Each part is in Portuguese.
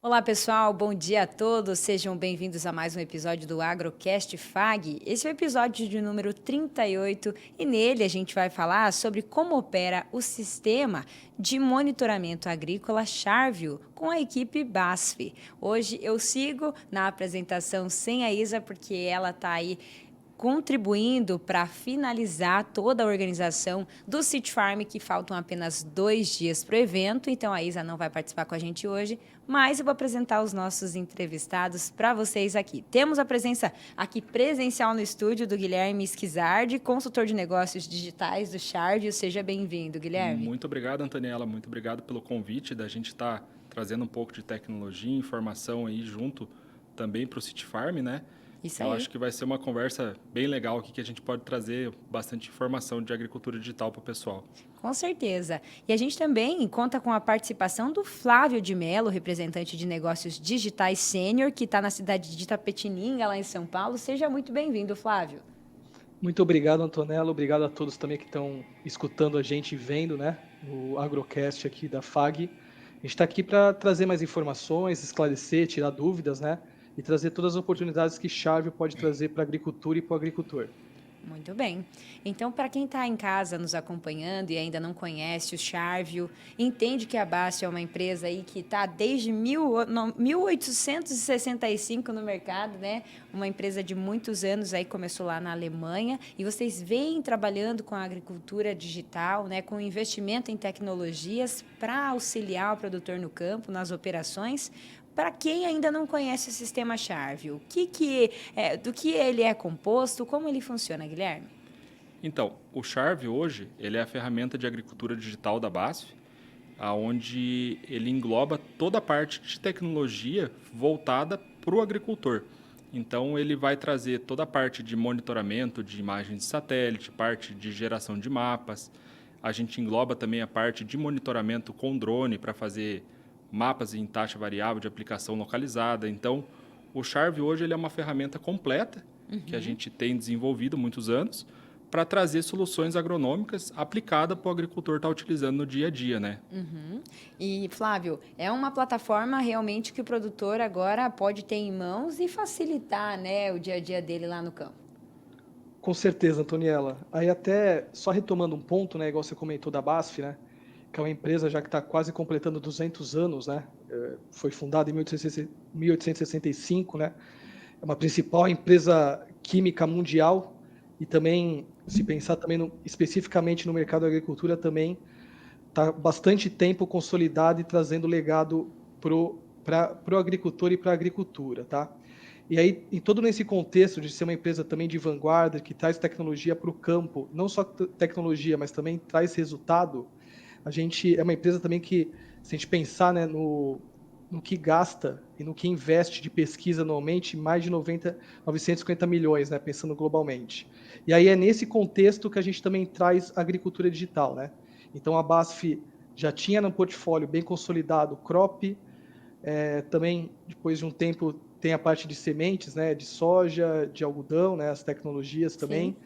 Olá pessoal, bom dia a todos, sejam bem-vindos a mais um episódio do AgroCast FAG. Esse é o episódio de número 38 e nele a gente vai falar sobre como opera o sistema de monitoramento agrícola Charvio com a equipe BASF. Hoje eu sigo na apresentação sem a Isa porque ela está aí contribuindo para finalizar toda a organização do City Farm, que faltam apenas 2 dias para o evento. Então, a Isa não vai participar com a gente hoje, mas eu vou apresentar os nossos entrevistados para vocês aqui. Temos a presença aqui presencial no estúdio do Guilherme Schizardi, consultor de negócios digitais do Charvio. Seja bem-vindo, Guilherme. Muito obrigado, Antoniela. Muito obrigado pelo convite da gente estar trazendo um pouco de tecnologia e informação aí junto também para o City Farm, né? Isso aí. Eu acho que vai ser uma conversa bem legal aqui, que a gente pode trazer bastante informação de agricultura digital para o pessoal. Com certeza. E a gente também conta com a participação do Flávio de Mello, representante de negócios digitais sênior, que está na cidade de Itapetininga, lá em São Paulo. Seja muito bem-vindo, Flávio. Muito obrigado, Antonello. Obrigado a todos também que estão escutando a gente e vendo, né, o Agrocast aqui da FAG. A gente está aqui para trazer mais informações, esclarecer, tirar dúvidas, né, e trazer todas as oportunidades que Charvio pode trazer para a agricultura e para o agricultor. Muito bem. Então, para quem está em casa nos acompanhando e ainda não conhece o Charvio, entende que a BASF é uma empresa aí que está desde 1865 no mercado, né? Uma empresa de muitos anos, aí começou lá na Alemanha, e vocês vêm trabalhando com a agricultura digital, né? Com investimento em tecnologias para auxiliar o produtor no campo, nas operações. Para quem ainda não conhece o sistema Charvio, do que ele é composto, como ele funciona, Guilherme? Então, o Charvio hoje ele é a ferramenta de agricultura digital da BASF, onde ele engloba toda a parte de tecnologia voltada para o agricultor. Então, ele vai trazer toda a parte de monitoramento de imagens de satélite, parte de geração de mapas. A gente engloba também a parte de monitoramento com drone para fazer mapas em taxa variável de aplicação localizada. Então, o Charvio hoje ele é uma ferramenta completa que a gente tem desenvolvido há muitos anos para trazer soluções agronômicas aplicadas para o agricultor estar utilizando no dia a dia, né? E, Flávio, é uma plataforma realmente que o produtor agora pode ter em mãos e facilitar, né, o dia a dia dele lá no campo. Com certeza, Antoniela. Aí até, só retomando um ponto, né, igual você comentou da BASF, né, que é uma empresa já que está quase completando 200 anos, né? Foi fundada em 1865, né? É uma principal empresa química mundial e também, se pensar também especificamente no mercado da agricultura, também está bastante tempo consolidada e trazendo legado para o agricultor e para a agricultura, tá? E aí, em todo nesse contexto de ser uma empresa também de vanguarda, que traz tecnologia para o campo, não só tecnologia, mas também traz resultado. A gente é uma empresa também que, se a gente pensar, né, no que gasta e no que investe de pesquisa anualmente, mais de 950 milhões, né, pensando globalmente. E aí é nesse contexto que a gente também traz agricultura digital, né? Então a BASF já tinha no portfólio bem consolidado o crop, também depois de um tempo tem a parte de sementes, né, de soja, de algodão, né, as tecnologias também. Sim.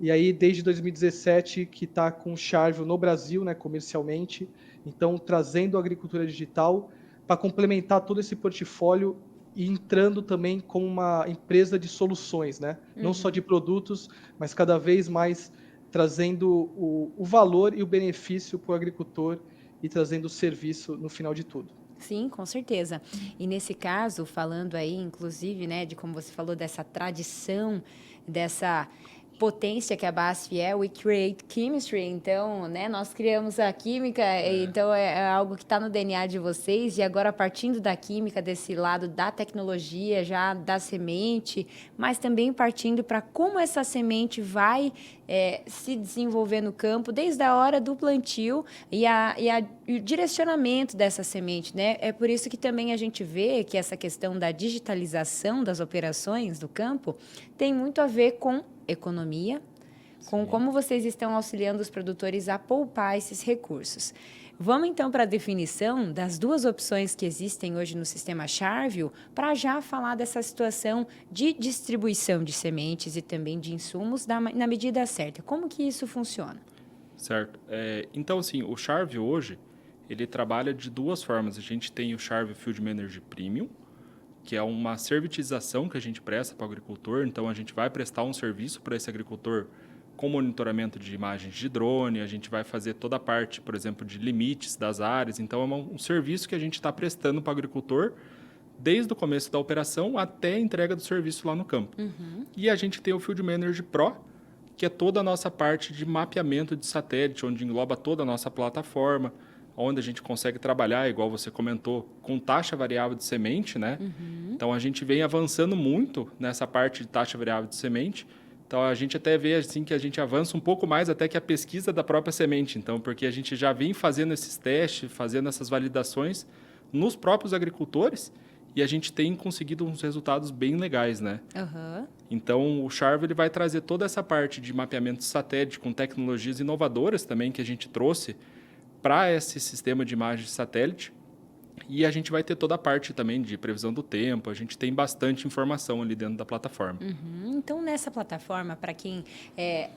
E aí, desde 2017, que está com o Charvio no Brasil, né, comercialmente, então trazendo a agricultura digital para complementar todo esse portfólio e entrando também como uma empresa de soluções, né? Não só de produtos, mas cada vez mais trazendo o valor e o benefício para o agricultor e trazendo o serviço no final de tudo. Sim, com certeza. E nesse caso, falando aí, inclusive, né, de como você falou dessa tradição, dessa potência que a BASF é, We Create Chemistry, então, né, nós criamos a química, então é algo que está no DNA de vocês, e agora partindo da química, desse lado da tecnologia, já da semente, mas também partindo para como essa semente vai se desenvolver no campo, desde a hora do plantio e o direcionamento dessa semente, né? É por isso que também a gente vê que essa questão da digitalização das operações do campo tem muito a ver com economia, com como vocês estão auxiliando os produtores a poupar esses recursos. Vamos então para a definição das duas opções que existem hoje no sistema Charvio, para já falar dessa situação de distribuição de sementes e também de insumos na medida certa. Como que isso funciona? Certo. Então, assim, o Charvio hoje, ele trabalha de duas formas. A gente tem o Charvio Field Manager Premium, que é uma servitização que a gente presta para o agricultor. Então, a gente vai prestar um serviço para esse agricultor com monitoramento de imagens de drone, a gente vai fazer toda a parte, por exemplo, de limites das áreas. Então, é um serviço que a gente está prestando para o agricultor desde o começo da operação até a entrega do serviço lá no campo. E a gente tem o Field Manager Pro, que é toda a nossa parte de mapeamento de satélite, onde engloba toda a nossa plataforma, onde a gente consegue trabalhar, igual você comentou, com taxa variável de semente, né? Então, a gente vem avançando muito nessa parte de taxa variável de semente. Então, a gente até vê assim, que a gente avança um pouco mais até que a pesquisa da própria semente. Então, porque a gente já vem fazendo esses testes, fazendo essas validações nos próprios agricultores e a gente tem conseguido uns resultados bem legais, né? Então, o Charvio ele vai trazer toda essa parte de mapeamento de satélite com tecnologias inovadoras também que a gente trouxe para esse sistema de imagem de satélite. E a gente vai ter toda a parte também de previsão do tempo, a gente tem bastante informação ali dentro da plataforma. Então, nessa plataforma, para quem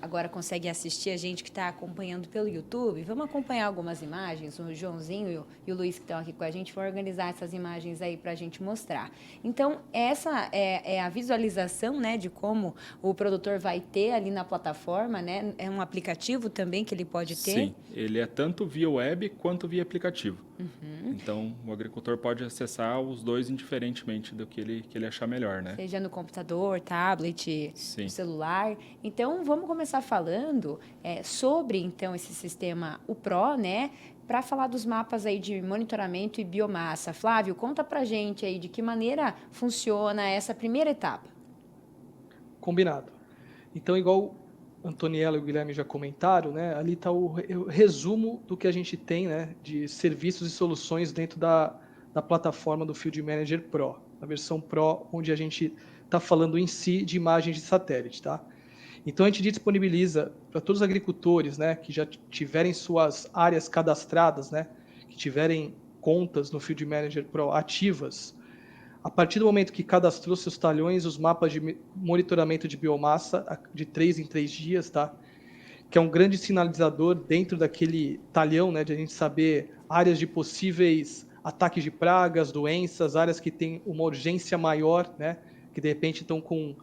agora consegue assistir a gente que está acompanhando pelo YouTube, vamos acompanhar algumas imagens. O Joãozinho e o Luiz que estão aqui com a gente vão organizar essas imagens aí para a gente mostrar. Então, essa é a visualização, né, de como o produtor vai ter ali na plataforma, né? É um aplicativo também que ele pode ter? Sim, ele é tanto via web quanto via aplicativo. Então, o agricultor pode acessar os dois indiferentemente do que ele achar melhor, né? Seja no computador, tablet, no celular. Então, vamos começar falando sobre então esse sistema, o Pro, né? Para falar dos mapas aí de monitoramento e biomassa. Flávio, conta pra gente aí de que maneira funciona essa primeira etapa. Combinado. Então, igual Antoniela e o Guilherme já comentaram, né? Ali está o resumo do que a gente tem, né, de serviços e soluções dentro da plataforma do Field Manager Pro, a versão Pro, onde a gente está falando em si de imagens de satélite, tá? Então a gente disponibiliza para todos os agricultores, né, que já tiverem suas áreas cadastradas, né, que tiverem contas no Field Manager Pro ativas. A partir do momento que cadastrou seus talhões, os mapas de monitoramento de biomassa de 3 em 3 dias, tá? Que é um grande sinalizador dentro daquele talhão, né? De a gente saber áreas de possíveis ataques de pragas, doenças, áreas que têm uma urgência maior, né? Que de repente estão com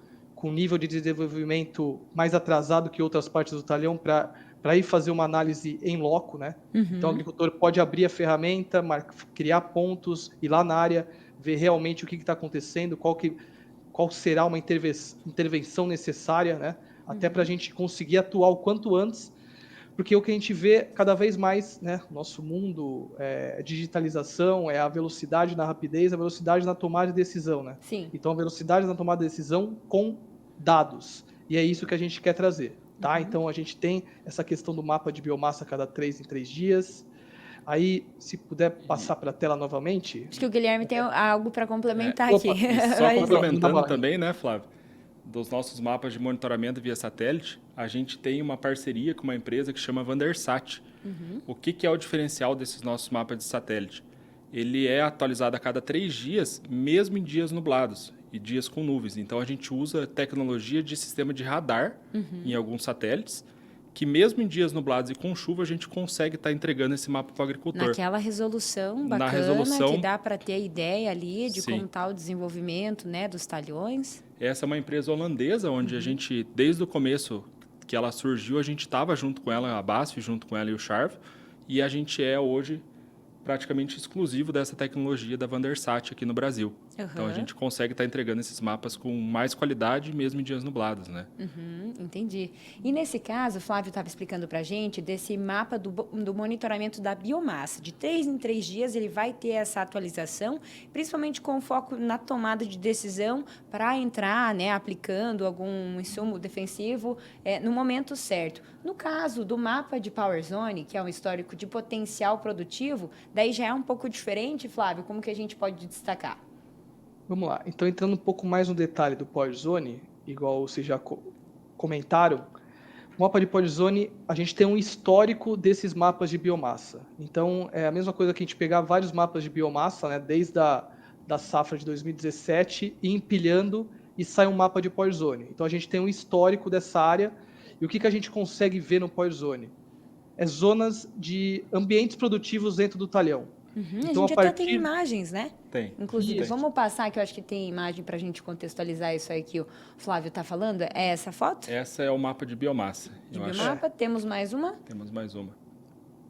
nível de desenvolvimento mais atrasado que outras partes do talhão para ir fazer uma análise em loco, né? Então o agricultor pode abrir a ferramenta, criar pontos, ir lá na área, ver realmente o que está acontecendo, qual será uma intervenção necessária, né? Até para a gente conseguir atuar o quanto antes, porque o que a gente vê cada vez mais, né? Nosso mundo é digitalização, é a velocidade na rapidez, a velocidade na tomada de decisão, né? Sim. Então, a velocidade na tomada de decisão com dados, e é isso que a gente quer trazer, tá? Então, a gente tem essa questão do mapa de biomassa a cada 3 em 3 dias. Aí, se puder passar para a tela novamente. Acho que o Guilherme tem algo para complementar aqui. E só complementando também, né, Flávio? Dos nossos mapas de monitoramento via satélite, a gente tem uma parceria com uma empresa que chama Vandersat. O que é o diferencial desses nossos mapas de satélite? Ele é atualizado a cada 3 dias, mesmo em dias nublados e dias com nuvens. Então, a gente usa tecnologia de sistema de radar em alguns satélites, que mesmo em dias nublados e com chuva, a gente consegue estar entregando esse mapa para o agricultor. Naquela resolução bacana, que dá para ter ideia ali de como está o desenvolvimento, né, dos talhões. Essa é uma empresa holandesa, onde a gente, desde o começo que ela surgiu, a gente estava junto com ela, a BASF, junto com ela e o Charvio, e a gente é hoje praticamente exclusivo dessa tecnologia da Vandersat aqui no Brasil. Então, a gente consegue estar entregando esses mapas com mais qualidade, mesmo em dias nublados, né? Entendi. E nesse caso, o Flávio estava explicando para a gente desse mapa do monitoramento da biomassa. De 3 em 3 dias, ele vai ter essa atualização, principalmente com foco na tomada de decisão para entrar, né, aplicando algum insumo defensivo no momento certo. No caso do mapa de Power Zone, que é um histórico de potencial produtivo, daí já é um pouco diferente, Flávio, como que a gente pode destacar? Vamos lá. Então, entrando um pouco mais no detalhe do Power Zone, igual vocês já comentaram, O mapa de Podzone, a gente tem um histórico desses mapas de biomassa. Então, é a mesma coisa que a gente pegar vários mapas de biomassa, né, desde da safra de 2017, e empilhando e sai um mapa de Podzone. Então, a gente tem um histórico dessa área. E o que a gente consegue ver no Podzone? É zonas de ambientes produtivos dentro do talhão. A Então, gente até tem imagens, né? Tem. Inclusive, Isso. vamos passar, que eu acho que tem imagem para a gente contextualizar isso aí que o Flávio está falando. É essa foto? Essa é o mapa de biomassa. De eu acho. biomapa. Temos mais uma. Temos mais uma.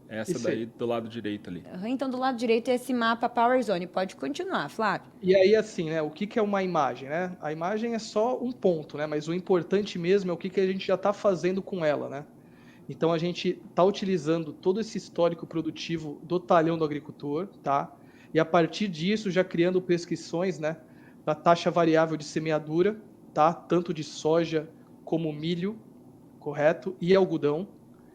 Essa Isso daí aí. do lado direito ali. Então, do lado direito é esse mapa Power Zone. Pode continuar, Flávio. E aí, assim, né, o que é uma imagem, né? A imagem é só um ponto, né? Mas o importante mesmo é o que a gente já está fazendo com ela, né? Então, a gente está utilizando todo esse histórico produtivo do talhão do agricultor, tá? E a partir disso, já criando prescrições, né, da taxa variável de semeadura, tá? Tanto de soja como milho, correto? E algodão,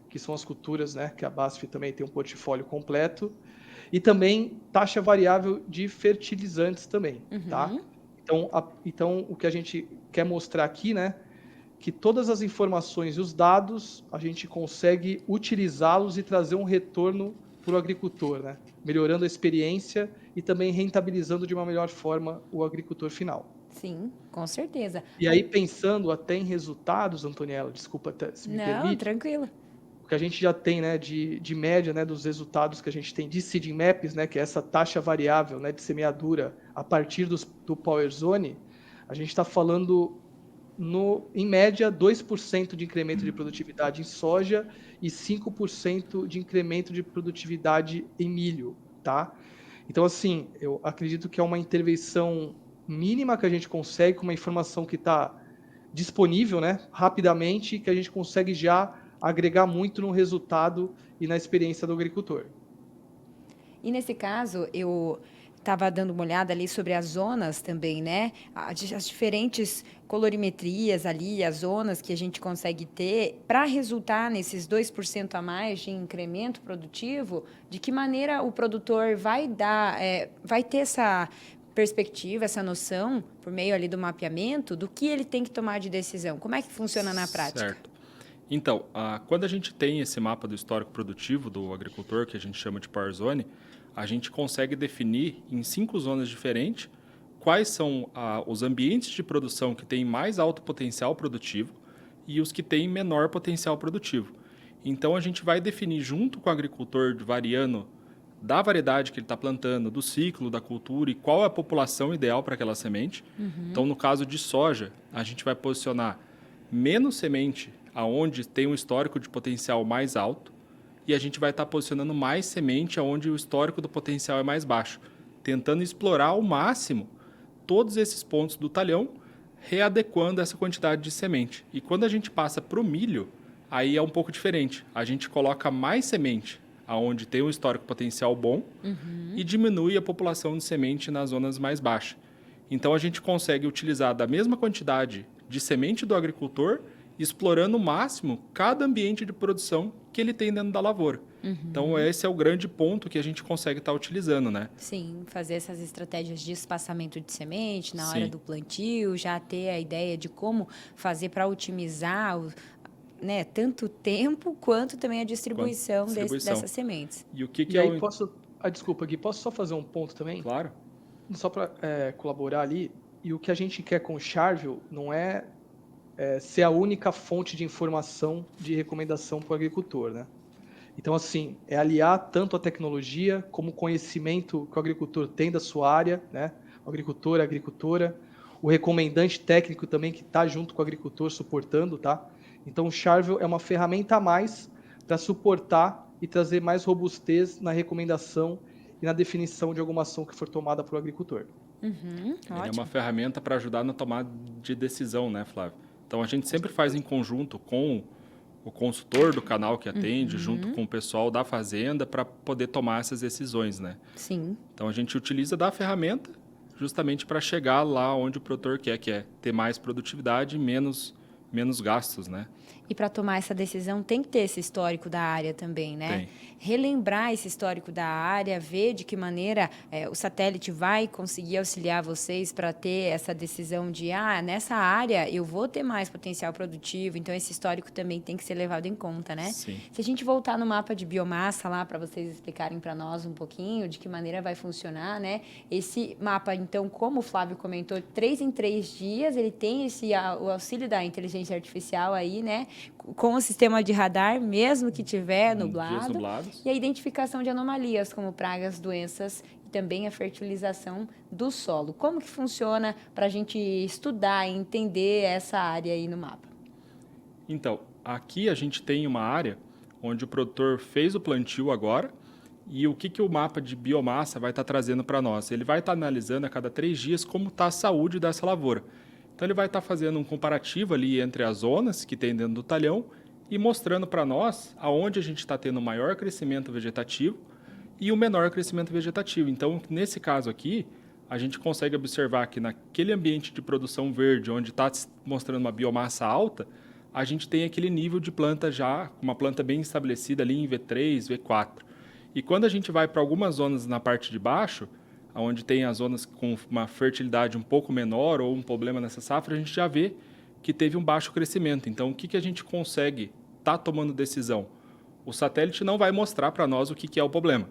que são as culturas, né, que a BASF também tem um portfólio completo. E também taxa variável de fertilizantes também, tá? Então, o que a gente quer mostrar aqui, né, que todas as informações e os dados, a gente consegue utilizá-los e trazer um retorno para o agricultor, né? Melhorando a experiência e também rentabilizando de uma melhor forma o agricultor final. Sim, com certeza. E aí, pensando até em resultados, Antoniela, desculpa se me Não, permite, tranquilo. o que a gente já tem, né, de média, né, dos resultados que a gente tem de seeding maps, né, que é essa taxa variável, né, de semeadura a partir do Power Zone, a gente está falando em média 2% de incremento de produtividade em soja e 5% de incremento de produtividade em milho, tá? Então, assim, eu acredito que é uma intervenção mínima que a gente consegue com uma informação que está disponível, né, rapidamente, que a gente consegue já agregar muito no resultado e na experiência do agricultor. E nesse caso, eu estava dando uma olhada ali sobre as zonas também, né? As diferentes colorimetrias ali, as zonas que a gente consegue ter para resultar nesses 2% a mais de incremento produtivo, de que maneira o produtor vai ter essa perspectiva, essa noção, por meio ali do mapeamento, do que ele tem que tomar de decisão. Como é que funciona na prática? Certo. Então, quando a gente tem esse mapa do histórico produtivo do agricultor, que a gente chama de Power Zone, a gente consegue definir em 5 zonas diferentes quais são os ambientes de produção que têm mais alto potencial produtivo e os que têm menor potencial produtivo. Então, a gente vai definir junto com o agricultor, variando da variedade que ele está plantando, do ciclo da cultura e qual é a população ideal para aquela semente. Então, no caso de soja, a gente vai posicionar menos semente aonde tem um histórico de potencial mais alto e a gente vai estar posicionando mais semente aonde o histórico do potencial é mais baixo, tentando explorar ao máximo todos esses pontos do talhão, readequando essa quantidade de semente. E quando a gente passa para o milho, aí é um pouco diferente. A gente coloca mais semente aonde tem um histórico potencial bom e diminui a população de semente nas zonas mais baixas. Então a gente consegue utilizar da mesma quantidade de semente do agricultor, explorando o máximo cada ambiente de produção que ele tem dentro da lavoura. Então, esse é o grande ponto que a gente consegue estar utilizando, né? Sim, fazer essas estratégias de espaçamento de semente na hora Sim. do plantio, já ter a ideia de como fazer para otimizar né, tanto o tempo quanto também a distribuição, dessas sementes. E o que E é aí, o... desculpa, Gui, posso só fazer um ponto também? Claro. Só para colaborar ali. E o que a gente quer com o Charville não é ser a única fonte de informação de recomendação para o agricultor, né? Então, assim, é aliar tanto a tecnologia como o conhecimento que o agricultor tem da sua área, né? O agricultor, a agricultora, o recomendante técnico também que está junto com o agricultor suportando, tá? Então, o Charville é uma ferramenta a mais para suportar e trazer mais robustez na recomendação e na definição de alguma ação que for tomada por o agricultor. Ele é Ótimo. uma ferramenta para ajudar na tomada de decisão, né, Flávio? Então, a gente sempre faz em conjunto com o consultor do canal que atende, junto com o pessoal da fazenda, para poder tomar essas decisões, né? Sim. Então, a gente utiliza da ferramenta justamente para chegar lá onde o produtor quer, que é ter mais produtividade e menos menos gastos, né? E para tomar essa decisão tem que ter esse histórico da área também, né? Tem. Relembrar esse histórico da área, ver de que maneira o satélite vai conseguir auxiliar vocês para ter essa decisão de, nessa área eu vou ter mais potencial produtivo, então esse histórico também tem que ser levado em conta, né? Sim. Se a gente voltar no mapa de biomassa lá para vocês explicarem para nós um pouquinho de que maneira vai funcionar, né? Esse mapa, então, como o Flávio comentou, 3 em 3 dias, ele tem o auxílio da inteligência artificial aí, né? Com o sistema de radar, mesmo que tiver Dias nublado, nublados. e a identificação de anomalias, como pragas, doenças e também a fertilização do solo. Como que funciona para a gente estudar e entender essa área aí no mapa? Então, aqui a gente tem uma área onde o produtor fez o plantio agora e o que o mapa de biomassa vai estar trazendo para nós? Ele vai estar analisando a cada 3 dias como está a saúde dessa lavoura. Então, ele vai estar fazendo um comparativo ali entre as zonas que tem dentro do talhão e mostrando para nós aonde a gente está tendo o maior crescimento vegetativo e o menor crescimento vegetativo. Então, nesse caso aqui, a gente consegue observar que naquele ambiente de produção verde, onde está mostrando uma biomassa alta, a gente tem aquele nível de planta já, uma planta bem estabelecida ali em V3, V4. E quando a gente vai para algumas zonas na parte de baixo, onde tem as zonas com uma fertilidade um pouco menor ou um problema nessa safra, a gente já vê que teve um baixo crescimento. Então, o que a gente consegue estar tomando decisão? O satélite não vai mostrar para nós o que é o problema,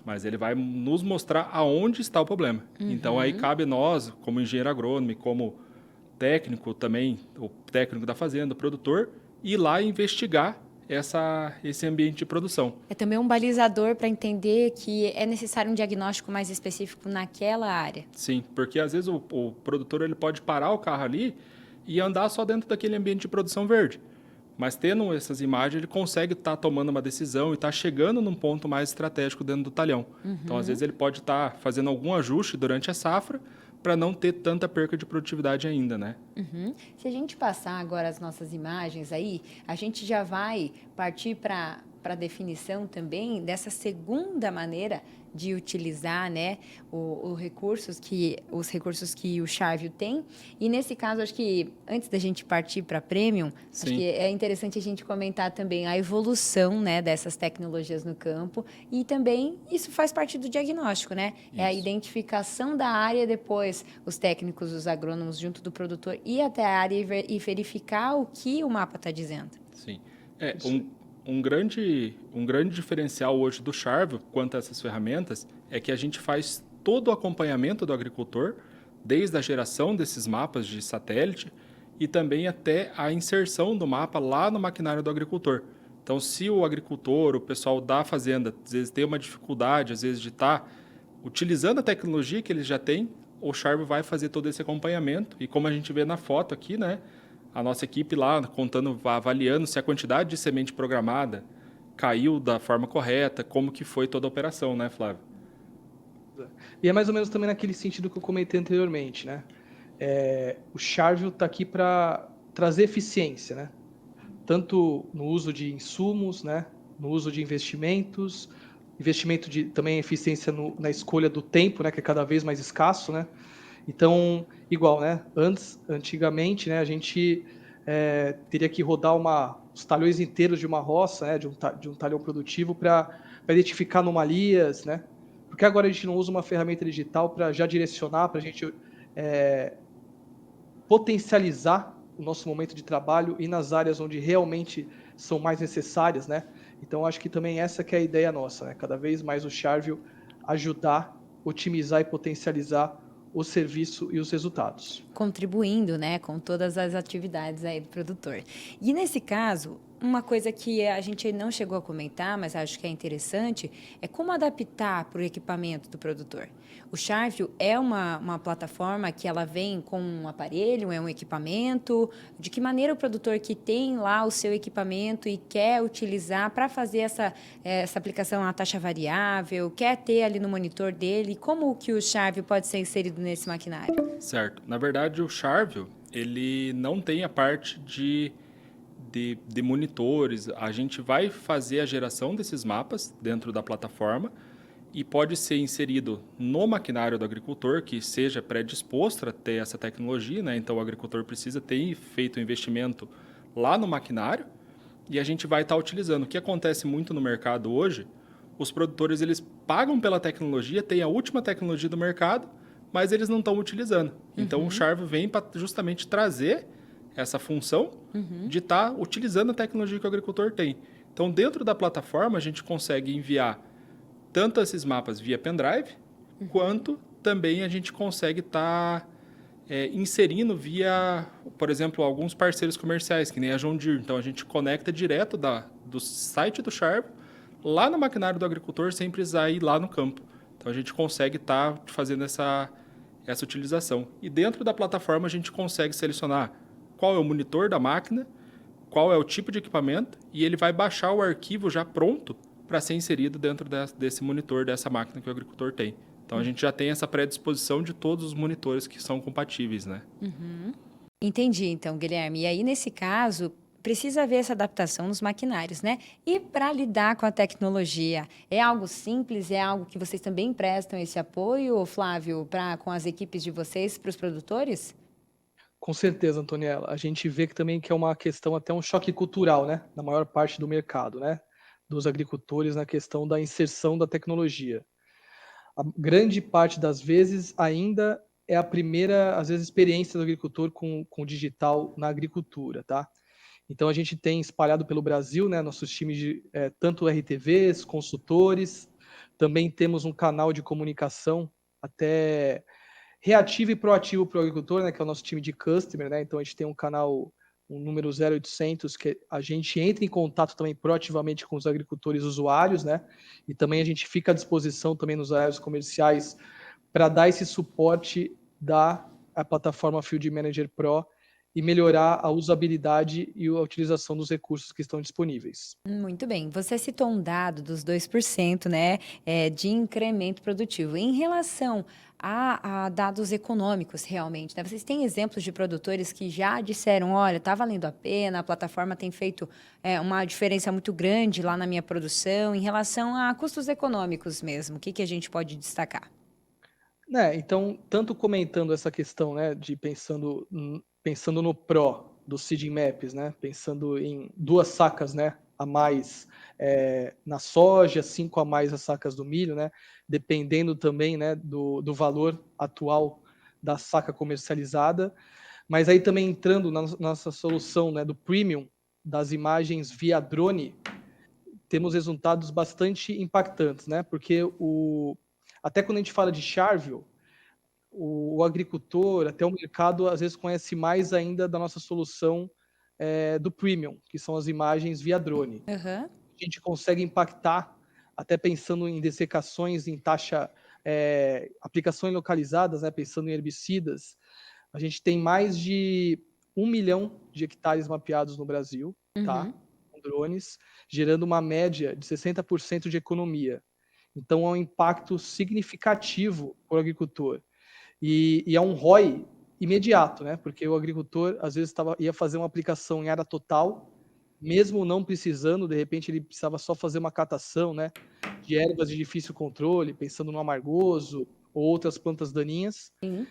mas ele vai nos mostrar aonde está o problema. Então, aí cabe nós, como engenheiro agrônomo, como técnico também, o técnico da fazenda, o produtor, ir lá e investigar esse ambiente de produção. É também um balizador para entender que é necessário um diagnóstico mais específico naquela área. Sim, porque às vezes o produtor ele pode parar o carro ali e andar só dentro daquele ambiente de produção verde. Mas tendo essas imagens, ele consegue estar tomando uma decisão e estar chegando num ponto mais estratégico dentro do talhão. Então, às vezes, ele pode estar fazendo algum ajuste durante a safra para não ter tanta perca de produtividade ainda, né? Se a gente passar agora as nossas imagens aí, a gente já vai partir para a definição também dessa segunda maneira de utilizar, né, os recursos que o Charvio tem. E nesse caso, acho que antes da gente partir para Premium, acho que é interessante a gente comentar também a evolução, né, dessas tecnologias no campo e também isso faz parte do diagnóstico, né? Isso. É a identificação da área, depois os técnicos, os agrônomos junto do produtor ir até a área e verificar o que o mapa está dizendo. Sim. Um grande diferencial hoje do Charvio quanto a essas ferramentas é que a gente faz todo o acompanhamento do agricultor, desde a geração desses mapas de satélite e também até a inserção do mapa lá no maquinário do agricultor. Então, se o agricultor, o pessoal da fazenda, às vezes tem uma dificuldade, às vezes de estar utilizando a tecnologia que eles já têm, o Charvio vai fazer todo esse acompanhamento. E como a gente vê na foto aqui, né? A nossa equipe lá avaliando se a quantidade de semente programada caiu da forma correta, como que foi toda a operação, né, Flávio? E é mais ou menos também naquele sentido que eu comentei anteriormente, né? O Charvio está aqui para trazer eficiência, né? Tanto no uso de insumos, né? No uso de investimentos, também eficiência na escolha do tempo, né? Que é cada vez mais escasso, né? Então, igual, né? Antigamente, né? A gente teria que rodar os talhões inteiros de uma roça, né? De um talhão produtivo para identificar anomalias, né? Porque agora a gente não usa uma ferramenta digital para já direcionar, para a gente potencializar o nosso momento de trabalho e nas áreas onde realmente são mais necessárias, né? Então, acho que também essa que é a ideia nossa, né? Cada vez mais o Charvio ajudar, otimizar e potencializar o serviço e os resultados. Contribuindo, né, com todas as atividades aí do produtor. E nesse caso, uma coisa que a gente não chegou a comentar, mas acho que é interessante, é como adaptar para o equipamento do produtor. O Charvio é uma plataforma que ela vem com um aparelho, é um equipamento. De que maneira o produtor que tem lá o seu equipamento e quer utilizar para fazer essa aplicação à taxa variável, quer ter ali no monitor dele, como que o Charvio pode ser inserido nesse maquinário? Certo. Na verdade, o Charvio, ele não tem a parte de monitores. A gente vai fazer a geração desses mapas dentro da plataforma e pode ser inserido no maquinário do agricultor, que seja predisposto a ter essa tecnologia, né? Então o agricultor precisa ter feito o investimento lá no maquinário e a gente vai estar utilizando. O que acontece muito no mercado hoje, os produtores eles pagam pela tecnologia, têm a última tecnologia do mercado, mas eles não estão utilizando. Então o Charvio vem para justamente trazer essa função de estar utilizando a tecnologia que o agricultor tem. Então dentro da plataforma a gente consegue enviar tanto esses mapas via pendrive, quanto também a gente consegue estar inserindo via, por exemplo, alguns parceiros comerciais, que nem a John Deere. Então, a gente conecta direto do site do Charvio lá no maquinário do agricultor, sem precisar ir lá no campo. Então, a gente consegue estar fazendo essa utilização. E dentro da plataforma, a gente consegue selecionar qual é o monitor da máquina, qual é o tipo de equipamento, e ele vai baixar o arquivo já pronto para ser inserido dentro desse monitor, dessa máquina que o agricultor tem. Então, a gente já tem essa predisposição de todos os monitores que são compatíveis, né? Entendi, então, Guilherme. E aí, nesse caso, precisa haver essa adaptação nos maquinários, né? E para lidar com a tecnologia, é algo simples? É algo que vocês também prestam esse apoio, Flávio, com as equipes de vocês, para os produtores? Com certeza, Antoniela. A gente vê que também que é uma questão, até um choque cultural, né? Na maior parte do mercado, né? Dos agricultores na questão da inserção da tecnologia. A grande parte das vezes ainda é a primeira, às vezes, experiência do agricultor com o digital na agricultura, tá? Então a gente tem espalhado pelo Brasil, né, nossos times de tanto RTVs, consultores, também temos um canal de comunicação até reativo e proativo para o agricultor, né, que é o nosso time de customer, né? Então a gente tem um canal, um número 0800, que a gente entra em contato também proativamente com os agricultores usuários, né? E também a gente fica à disposição também nos horários comerciais para dar esse suporte da plataforma Field Manager Pro e melhorar a usabilidade e a utilização dos recursos que estão disponíveis. Muito bem. Você citou um dado dos 2%, né, de incremento produtivo. Em relação a dados econômicos, realmente, né? Vocês têm exemplos de produtores que já disseram, olha, está valendo a pena, a plataforma tem feito uma diferença muito grande lá na minha produção, em relação a custos econômicos mesmo. O que a gente pode destacar? Então, tanto comentando essa questão, né, de pensando no Pro dos Seeding Maps, né, pensando em 2 sacas, né, a mais na soja, 5 a mais as sacas do milho, né, dependendo também, né, do valor atual da saca comercializada, mas aí também entrando na nossa solução, né, do Premium, das imagens via drone, temos resultados bastante impactantes, né, porque até quando a gente fala de Charvio, o agricultor, até o mercado, às vezes conhece mais ainda da nossa solução do Premium, que são as imagens via drone. Aham. A gente consegue impactar, até pensando em dessecações, em taxa, aplicações localizadas, né, pensando em herbicidas, a gente tem mais de 1 milhão de hectares mapeados no Brasil, tá? Com drones, gerando uma média de 60% de economia. Então, é um impacto significativo para o agricultor. E é um ROI imediato, né? Porque o agricultor, às vezes, ia fazer uma aplicação em área total, mesmo não precisando, de repente ele precisava só fazer uma catação, né, de ervas de difícil controle, pensando no amargoso ou outras plantas daninhas, Sim.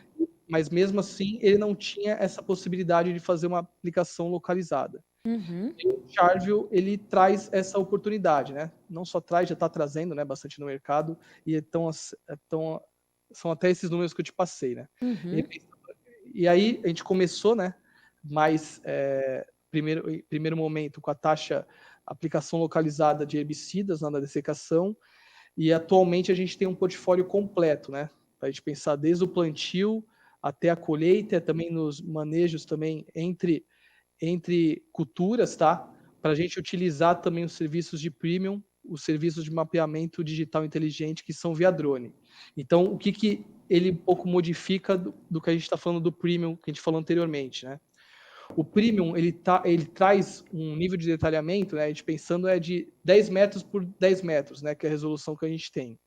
mas mesmo assim ele não tinha essa possibilidade de fazer uma aplicação localizada. Uhum. E o Charvio, ele traz essa oportunidade, né? Não só traz, já está trazendo, né, bastante no mercado, e são até esses números que eu te passei, né? Uhum. E aí a gente começou, né, mais primeiro momento com a taxa aplicação localizada de herbicidas na dessecação, e atualmente a gente tem um portfólio completo, né, para a gente pensar desde o plantio até a colheita, também nos manejos também entre culturas, tá? Para a gente utilizar também os serviços de premium, os serviços de mapeamento digital inteligente que são via drone. Então, o que ele um pouco modifica do que a gente está falando do premium que a gente falou anteriormente, né? O premium ele traz um nível de detalhamento, né? A gente pensando de 10 metros por 10 metros, né? Que é a resolução que a gente tem.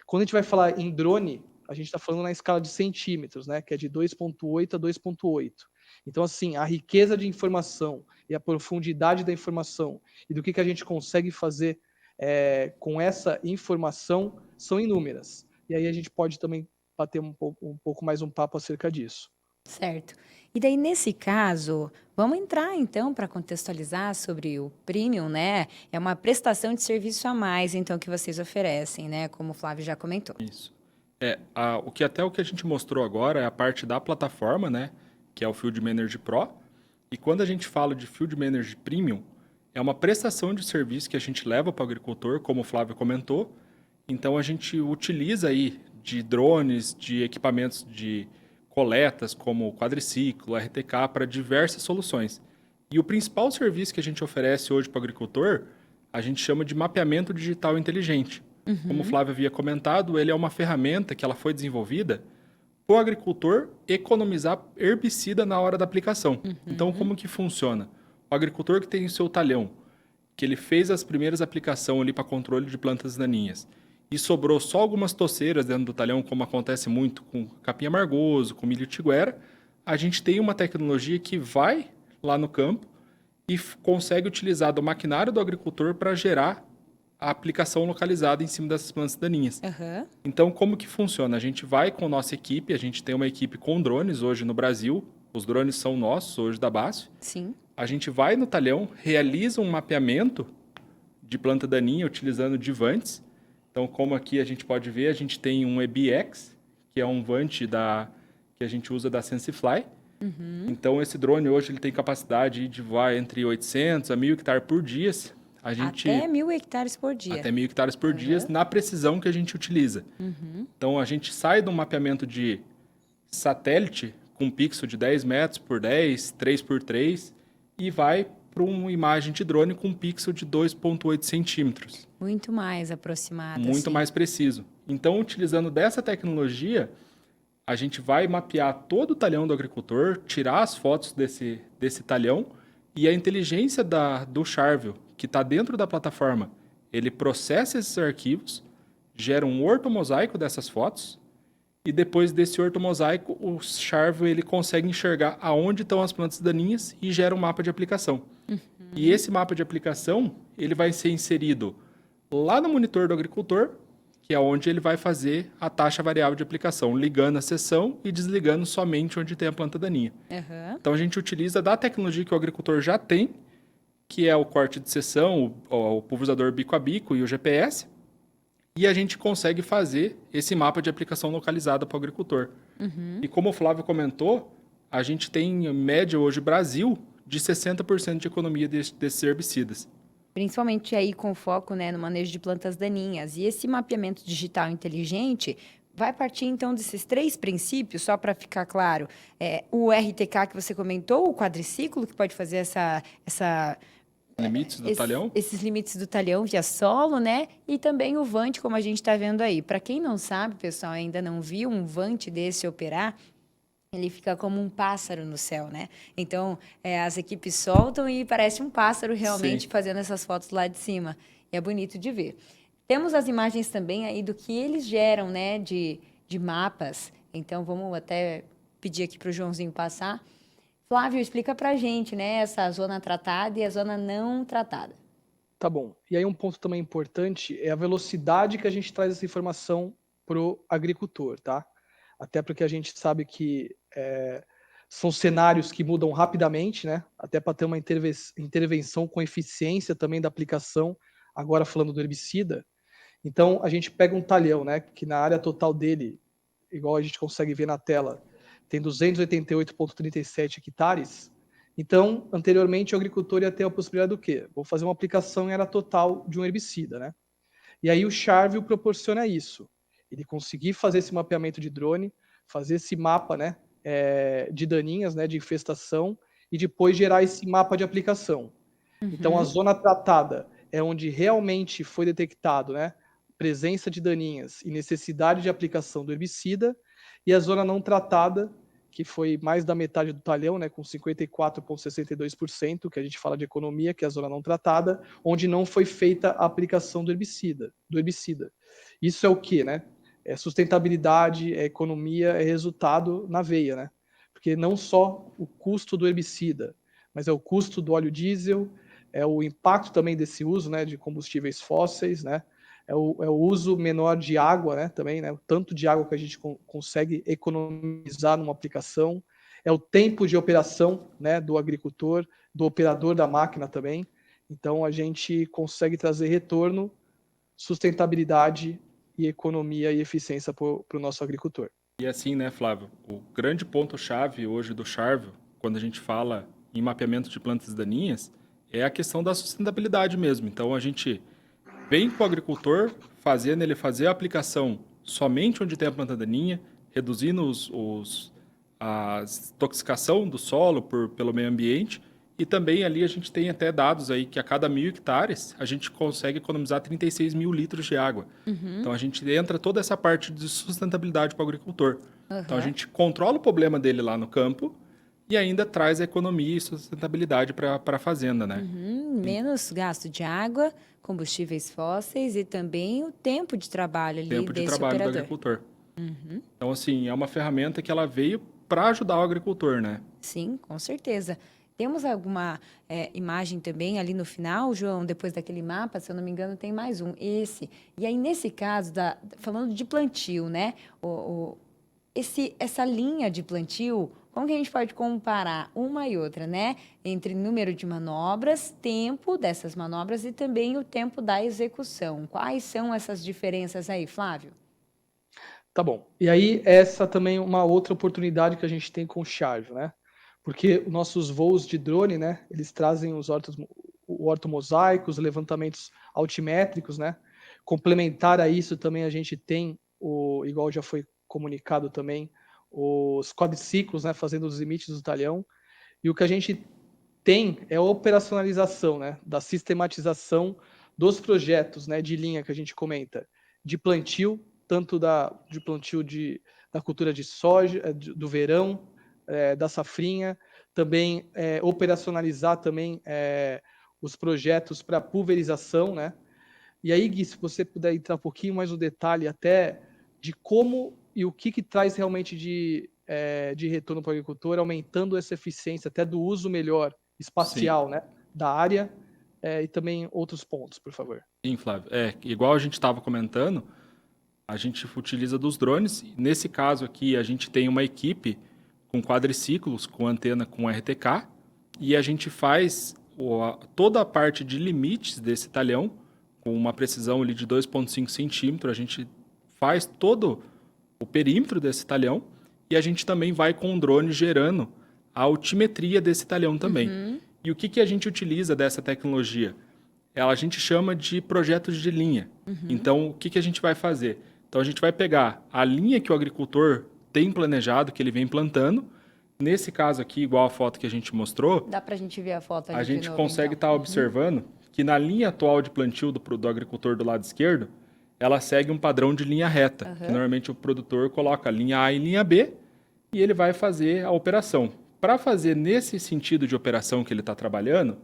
Quando a gente vai falar em drone, a gente está falando na escala de centímetros, né? Que é de 2,8 a 2,8. Então, assim, a riqueza de informação e a profundidade da informação e do que a gente consegue fazer com essa informação são inúmeras. E aí a gente pode também bater um pouco mais um papo acerca disso. Certo. E daí, nesse caso, vamos entrar então para contextualizar sobre o Premium, né? É uma prestação de serviço a mais, então, que vocês oferecem, né? Como o Flávio já comentou. Isso. O que a gente mostrou agora é a parte da plataforma, né? Que é o Field Manager Pro. E quando a gente fala de Field Manager Premium, é uma prestação de serviço que a gente leva para o agricultor, como o Flávio comentou. Então a gente utiliza aí de drones, de equipamentos de coletas, como o quadriciclo, RTK, para diversas soluções. E o principal serviço que a gente oferece hoje para o agricultor, a gente chama de mapeamento digital inteligente. Como o Flávio havia comentado, ele é uma ferramenta que ela foi desenvolvida para o agricultor economizar herbicida na hora da aplicação. Então, como que funciona? O agricultor que tem o seu talhão, que ele fez as primeiras aplicações ali para controle de plantas daninhas, e sobrou só algumas toceiras dentro do talhão, como acontece muito com capim amargoso, com milho tiguera, a gente tem uma tecnologia que vai lá no campo e consegue utilizar do maquinário do agricultor para gerar a aplicação localizada em cima dessas plantas daninhas. Aham. Então, como que funciona? A gente vai com nossa equipe, a gente tem uma equipe com drones hoje no Brasil, os drones são nossos hoje da BASF. Sim. A gente vai no talhão, realiza um mapeamento de planta daninha utilizando de vantes. Então, como aqui a gente pode ver, a gente tem um EBX, que é um vante que a gente usa da SensiFly. Então, esse drone hoje ele tem capacidade de voar entre 800 a 1.000 hectares por dia. Até 1.000 hectares por dia. Até 1.000 hectares por dia, na precisão que a gente utiliza. Então, a gente sai de um mapeamento de satélite com um pixel de 10 metros por 10, 3 por 3, e vai para uma imagem de drone com um pixel de 2,8 centímetros. Muito mais aproximada. Muito assim. mais preciso. Então, utilizando dessa tecnologia, a gente vai mapear todo o talhão do agricultor, tirar as fotos desse talhão, e a inteligência do Charvio, que está dentro da plataforma, ele processa esses arquivos, gera um ortomosaico dessas fotos, e depois desse ortomosaico, o Charvio ele consegue enxergar aonde estão as plantas daninhas e gera um mapa de aplicação. E esse mapa de aplicação, ele vai ser inserido lá no monitor do agricultor, que é onde ele vai fazer a taxa variável de aplicação, ligando a seção e desligando somente onde tem a planta daninha. Aham. Então a gente utiliza da tecnologia que o agricultor já tem, que é o corte de seção, o pulverizador bico a bico e o GPS, e a gente consegue fazer esse mapa de aplicação localizada para o agricultor. E como o Flávio comentou, a gente tem em média hoje Brasil de 60% de economia desses herbicidas. Principalmente aí com foco, né, no manejo de plantas daninhas. E esse mapeamento digital inteligente vai partir, então, desses 3 princípios, só para ficar claro. O RTK que você comentou, o quadriciclo, que pode fazer Limites do talhão? esses limites do talhão via solo, né? E também o vante, como a gente está vendo aí. Para quem não sabe, pessoal, ainda não viu um vante desse operar, ele fica como um pássaro no céu, né? Então, as equipes soltam e parece um pássaro realmente Sim. fazendo essas fotos lá de cima. E é bonito de ver. Temos as imagens também aí do que eles geram, né, de mapas. Então, vamos até pedir aqui para o Joãozinho passar. Flávio, explica para a gente, né, essa zona tratada e a zona não tratada. Tá bom. E aí um ponto também importante é a velocidade que a gente traz essa informação para o agricultor, tá? Até porque a gente sabe que são cenários que mudam rapidamente, né? Até para ter uma intervenção com eficiência também da aplicação, agora falando do herbicida. Então, a gente pega um talhão, né? Que na área total dele, igual a gente consegue ver na tela, tem 288,37 hectares. Então, anteriormente, o agricultor ia ter a possibilidade do quê? Vou fazer uma aplicação em área total de um herbicida, né? E aí o Charvio proporciona isso. Ele conseguir fazer esse mapeamento de drone, fazer esse mapa, né, de daninhas, né, de infestação, e depois gerar esse mapa de aplicação. Então, a zona tratada é onde realmente foi detectado, né, presença de daninhas e necessidade de aplicação do herbicida, e a zona não tratada, que foi mais da metade do talhão, né, com 54,62%, que a gente fala de economia, que é a zona não tratada, onde não foi feita a aplicação do herbicida. Isso é o quê, né? É sustentabilidade, é economia, é resultado na veia, né? Porque não só o custo do herbicida, mas é o custo do óleo diesel, é o impacto também desse uso, né, de combustíveis fósseis, né, é o uso menor de água, né, também, né, o tanto de água que a gente consegue economizar numa aplicação, é o tempo de operação, né, do agricultor, do operador da máquina também. Então, a gente consegue trazer retorno, sustentabilidade e economia e eficiência para o nosso agricultor. E assim, né, Flávio, o grande ponto-chave hoje do Charvio, quando a gente fala em mapeamento de plantas daninhas, é a questão da sustentabilidade mesmo. Então, a gente vem com o agricultor fazendo ele fazer a aplicação somente onde tem a planta daninha, reduzindo a intoxicação do solo pelo meio ambiente. E também ali a gente tem até dados aí que a cada 1.000 hectares a gente consegue economizar 36 mil litros de água. Então a gente entra toda essa parte de sustentabilidade para o agricultor. Então a gente controla o problema dele lá no campo e ainda traz a economia e sustentabilidade para a fazenda, né? Menos gasto de água, combustíveis fósseis e também o tempo de trabalho ali Tempo de desse trabalho do operador. agricultor. Então, assim, é uma ferramenta que ela veio para ajudar o agricultor, né? Sim, com certeza. Temos alguma imagem também ali no final, João, depois daquele mapa, se eu não me engano, tem mais um, esse. E aí, nesse caso, falando de plantio, né? Essa linha de plantio, como que a gente pode comparar uma e outra, né? Entre número de manobras, tempo dessas manobras e também o tempo da execução. Quais são essas diferenças aí, Flávio? Tá bom. E aí, essa também é uma outra oportunidade que a gente tem com o Charvio, né? Porque os nossos voos de drone, né? Eles trazem os ortomosaicos, levantamentos altimétricos, né? Complementar a isso também a gente tem, igual já foi comunicado também, os quadriciclos, né? Fazendo os limites do talhão. E o que a gente tem é a operacionalização, né? Da sistematização dos projetos, né? De linha que a gente comenta, de plantio, tanto de plantio da cultura de soja, do verão, da safrinha, também operacionalizar também os projetos para pulverização, né? E aí, Gui, se você puder entrar um pouquinho mais no detalhe até de como e o que traz realmente de retorno para o agricultor, aumentando essa eficiência até do uso melhor Sim. espacial, né, da área, e também outros pontos, por favor. Sim, Flávio. Igual a gente estava comentando, a gente utiliza dos drones. Nesse caso aqui, a gente tem uma equipe com quadriciclos, com antena com RTK, e a gente faz toda a parte de limites desse talhão, com uma precisão ali de 2,5 centímetros. A gente faz todo o perímetro desse talhão e a gente também vai com o drone gerando a altimetria desse talhão também. E o que a gente utiliza dessa tecnologia? A gente chama de projetos de linha. Então, o que a gente vai fazer? Então, a gente vai pegar a linha que o agricultor tem planejado, que ele vem plantando. Nesse caso aqui, igual a foto que a gente mostrou, Dá para a gente ver a foto ali a de gente novo, consegue então. estar observando que na linha atual de plantio do agricultor do lado esquerdo, ela segue um padrão de linha reta, que normalmente o produtor coloca linha A e linha B, e ele vai fazer a operação. Para fazer nesse sentido de operação que ele está trabalhando,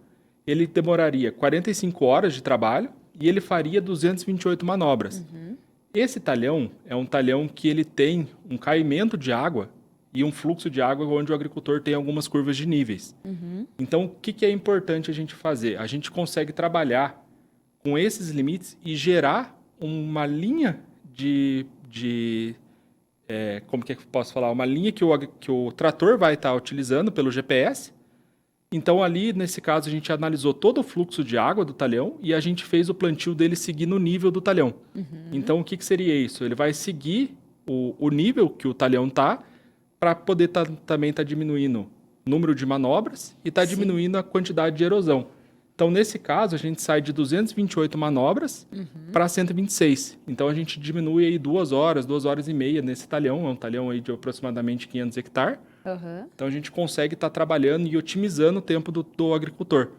ele demoraria 45 horas de trabalho e ele faria 228 manobras. Esse talhão é um talhão que ele tem um caimento de água e um fluxo de água onde o agricultor tem algumas curvas de níveis. Então, o que é importante a gente fazer? A gente consegue trabalhar com esses limites e gerar uma linha como que eu posso falar? Uma linha que o trator vai estar utilizando pelo GPS. Então, ali, nesse caso, a gente analisou todo o fluxo de água do talhão e a gente fez o plantio dele seguir no nível do talhão. Então, o que seria isso? Ele vai seguir o nível que o talhão está para poder também estar diminuindo o número de manobras e diminuindo a quantidade de erosão. Então, nesse caso, a gente sai de 228 manobras para 126. Então, a gente diminui aí 2 horas e meia nesse talhão. É um talhão aí de aproximadamente 500 hectares. Então, a gente consegue estar trabalhando e otimizando o tempo do agricultor.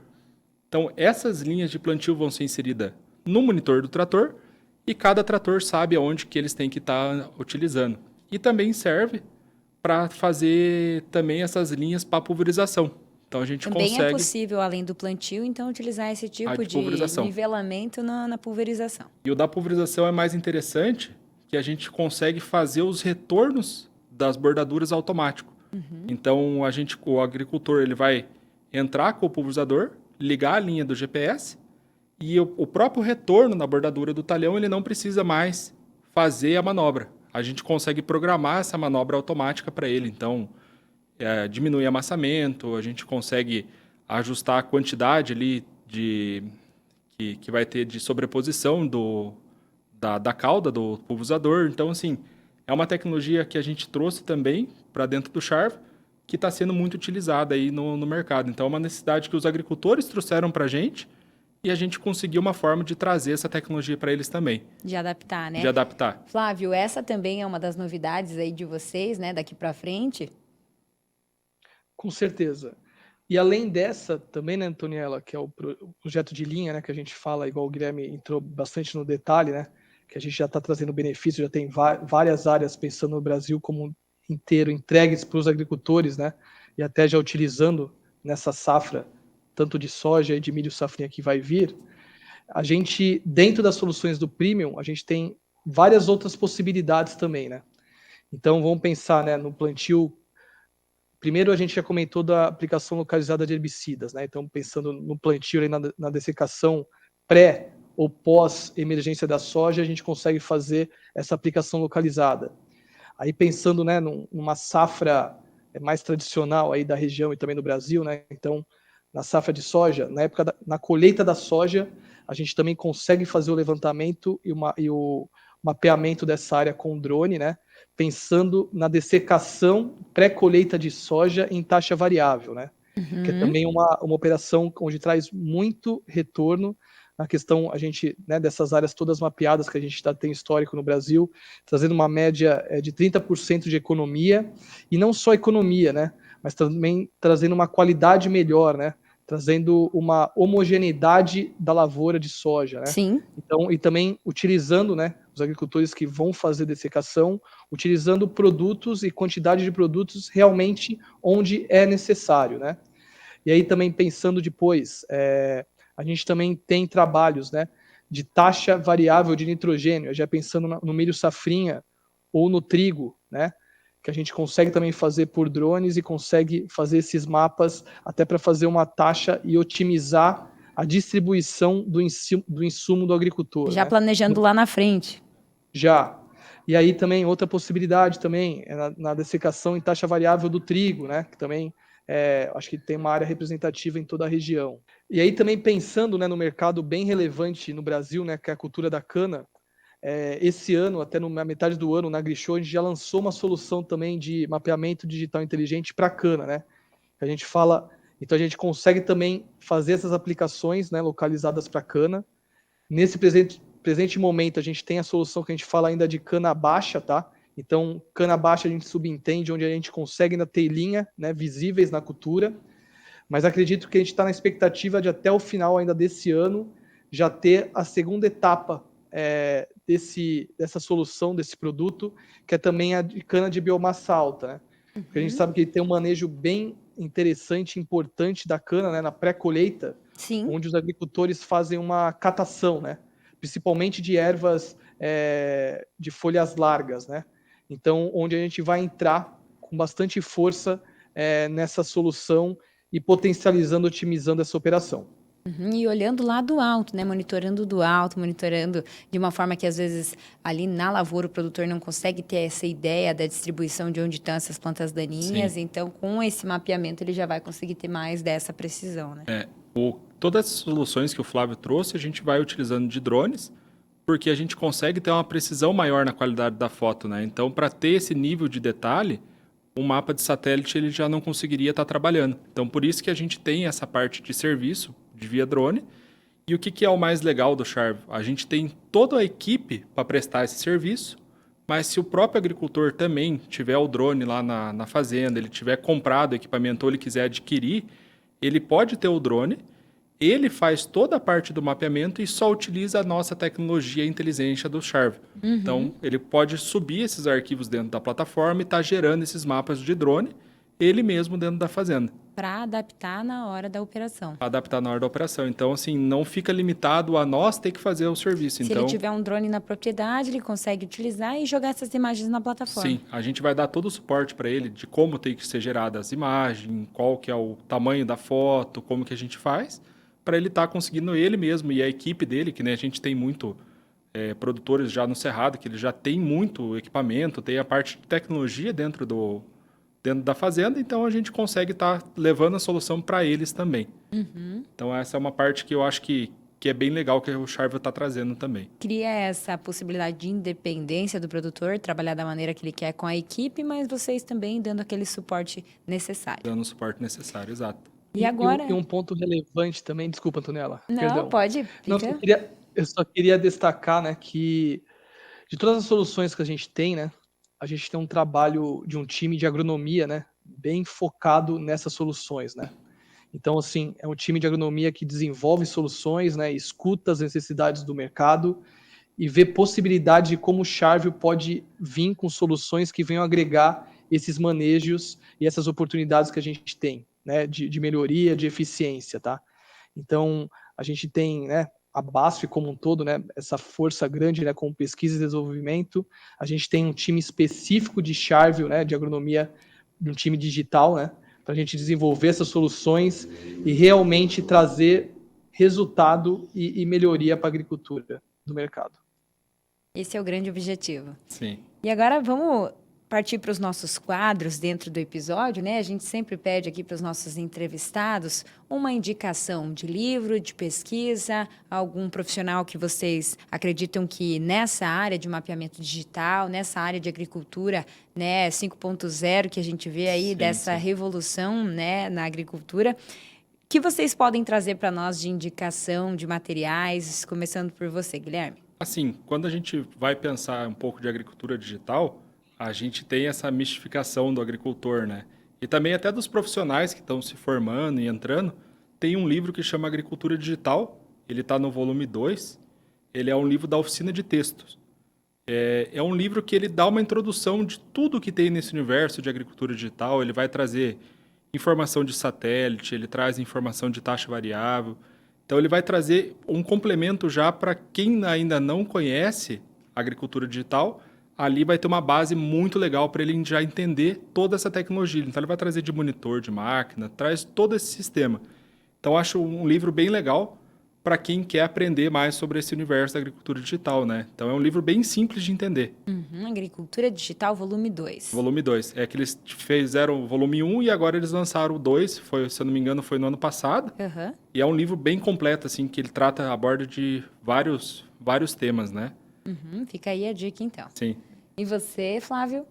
Então, essas linhas de plantio vão ser inseridas no monitor do trator e cada trator sabe aonde que eles têm que estar utilizando. E também serve para fazer também essas linhas para pulverização. Então, a gente Também consegue... é possível, além do plantio, então, utilizar esse tipo de pulverização. nivelamento na pulverização. E o da pulverização é mais interessante, que a gente consegue fazer os retornos das bordaduras automático. Então, o agricultor ele vai entrar com o pulverizador, ligar a linha do GPS e o próprio retorno na bordadura do talhão, ele não precisa mais fazer a manobra. A gente consegue programar essa manobra automática para ele. Então, diminui amassamento, a gente consegue ajustar a quantidade ali que vai ter de sobreposição da cauda do pulverizador. Então, assim, é uma tecnologia que a gente trouxe também para dentro do Charve, que está sendo muito utilizada aí no mercado. Então, é uma necessidade que os agricultores trouxeram para a gente e a gente conseguiu uma forma de trazer essa tecnologia para eles também. De adaptar, né? De adaptar. Flávio, essa também é uma das novidades aí de vocês, né, daqui para frente? Com certeza. E além dessa, também, né, Antoniela, que é o projeto de linha, né, que a gente fala, igual o Guilherme entrou bastante no detalhe, né, que a gente já está trazendo benefício, já tem várias áreas pensando no Brasil como inteiro, entregues para os agricultores, né, e até já utilizando nessa safra, tanto de soja e de milho safrinha que vai vir, a gente, dentro das soluções do Premium, a gente tem várias outras possibilidades também, né. Então, vamos pensar, né, no plantio. Primeiro, a gente já comentou da aplicação localizada de herbicidas, né? Então, pensando no plantio, na dessecação pré ou pós-emergência da soja, a gente consegue fazer essa aplicação localizada. Aí, pensando, né, numa safra mais tradicional aí da região e também do Brasil, né? Então, na safra de soja, na colheita da soja, a gente também consegue fazer o levantamento e o mapeamento dessa área com drone, né? Pensando na dessecação pré-colheita de soja em taxa variável, né? Que é também uma operação onde traz muito retorno na questão, a gente, né, dessas áreas todas mapeadas que a gente tem histórico no Brasil, trazendo uma média de 30% de economia, e não só economia, né? Mas também trazendo uma qualidade melhor, né? Trazendo uma homogeneidade da lavoura de soja, né? Sim. Então, e também utilizando, né, os agricultores que vão fazer dessecação, utilizando produtos e quantidade de produtos realmente onde é necessário, né? E aí também pensando depois, a gente também tem trabalhos, né, de taxa variável de nitrogênio, já pensando no milho safrinha ou no trigo, né? Que a gente consegue também fazer por drones e consegue fazer esses mapas até para fazer uma taxa e otimizar a distribuição do insumo do agricultor. Já né? planejando lá na frente. Já. E aí também outra possibilidade também é na dessecação em taxa variável do trigo, né? Que também acho que tem uma área representativa em toda a região. E aí também pensando, né, no mercado bem relevante no Brasil, né, que é a cultura da cana, esse ano, até na metade do ano, na AgriShow, a gente já lançou uma solução também de mapeamento digital inteligente para cana, né? A gente fala, então a gente consegue também fazer essas aplicações, né, localizadas para cana. Nesse presente momento, a gente tem a solução que a gente fala ainda de cana baixa, tá? Então, cana baixa a gente subentende, onde a gente consegue ainda ter linha, né, visíveis na cultura, mas acredito que a gente está na expectativa de até o final ainda desse ano já ter a segunda etapa dessa solução, desse produto, que é também a de cana de biomassa alta, né? Porque a gente sabe que ele tem um manejo bem interessante, importante da cana, né, na pré-colheita, onde os agricultores fazem uma catação, né? Principalmente de ervas de folhas largas, né? Então, onde a gente vai entrar com bastante força nessa solução e potencializando, otimizando essa operação. E olhando lá do alto, né? Monitorando do alto, monitorando de uma forma que às vezes ali na lavoura o produtor não consegue ter essa ideia da distribuição de onde estão essas plantas daninhas. Sim. Então, com esse mapeamento, ele já vai conseguir ter mais dessa precisão, né? Todas as soluções que o Flávio trouxe, a gente vai utilizando de drones, porque a gente consegue ter uma precisão maior na qualidade da foto, né? Então, para ter esse nível de detalhe, um mapa de satélite ele já não conseguiria estar trabalhando. Então, por isso que a gente tem essa parte de serviço de via drone. E o que é o mais legal do Charve? A gente tem toda a equipe para prestar esse serviço, mas se o próprio agricultor também tiver o drone lá na fazenda, ele tiver comprado o equipamento ou ele quiser adquirir, ele pode ter o drone, ele faz toda a parte do mapeamento e só utiliza a nossa tecnologia inteligência do Charve. Então, ele pode subir esses arquivos dentro da plataforma e estar gerando esses mapas de drone, ele mesmo dentro da fazenda. Para adaptar na hora da operação. Adaptar na hora da operação. Então, assim, não fica limitado a nós ter que fazer o serviço. Se ele tiver um drone na propriedade, ele consegue utilizar e jogar essas imagens na plataforma. Sim, a gente vai dar todo o suporte para ele de como tem que ser geradas as imagens, qual que é o tamanho da foto, como que a gente faz, para ele estar conseguindo ele mesmo e a equipe dele, que né, a gente tem muito produtores já no Cerrado, que ele já tem muito equipamento, tem a parte de tecnologia dentro da fazenda, então a gente consegue estar levando a solução para eles também. Então essa é uma parte que eu acho que é bem legal que o Charvio está trazendo também. Cria essa possibilidade de independência do produtor, trabalhar da maneira que ele quer com a equipe, mas vocês também dando aquele suporte necessário. Dando o suporte necessário, exato. E agora? E um ponto relevante também, desculpa, Antonella, Não, perdão. pode, Não, eu só queria destacar, né, que de todas as soluções que a gente tem, né, a gente tem um trabalho de um time de agronomia, né, bem focado nessas soluções, né. Então, assim, é um time de agronomia que desenvolve soluções, né, escuta as necessidades do mercado e vê possibilidade de como o Charvio pode vir com soluções que venham agregar esses manejos e essas oportunidades que a gente tem, né, de melhoria, de eficiência, tá? Então, a gente tem, né, a BASF como um todo, né, essa força grande, né, com pesquisa e desenvolvimento. A gente tem um time específico de Charvio, né, de agronomia, de um time digital, né, para a gente desenvolver essas soluções e realmente trazer resultado e melhoria para a agricultura do mercado. Esse é o grande objetivo. Sim. E agora vamos partir para os nossos quadros dentro do episódio, né? A gente sempre pede aqui para os nossos entrevistados uma indicação de livro, de pesquisa, algum profissional que vocês acreditam que nessa área de mapeamento digital, nessa área de agricultura, né, 5.0 que a gente vê aí, dessa revolução, né, na agricultura, que vocês podem trazer para nós de indicação de materiais, começando por você, Guilherme. Assim, quando a gente vai pensar um pouco de agricultura digital, a gente tem essa mistificação do agricultor, né? E também até dos profissionais que estão se formando e entrando. Tem um livro que chama Agricultura Digital, ele está no volume 2, ele é um livro da oficina de textos. É um livro que ele dá uma introdução de tudo que tem nesse universo de agricultura digital, ele vai trazer informação de satélite, ele traz informação de taxa variável. Então, ele vai trazer um complemento já para quem ainda não conhece a agricultura digital. Ali vai ter uma base muito legal para ele já entender toda essa tecnologia. Então, ele vai trazer de monitor, de máquina, traz todo esse sistema. Então, acho um livro bem legal para quem quer aprender mais sobre esse universo da agricultura digital, né? Então, é um livro bem simples de entender. Agricultura Digital, volume 2. Volume 2. É que eles fizeram o volume 1 e agora eles lançaram o 2, se eu não me engano, foi no ano passado. E é um livro bem completo, assim, que ele aborda de vários temas, né? Fica aí a dica, então. Sim. E você, Flávio?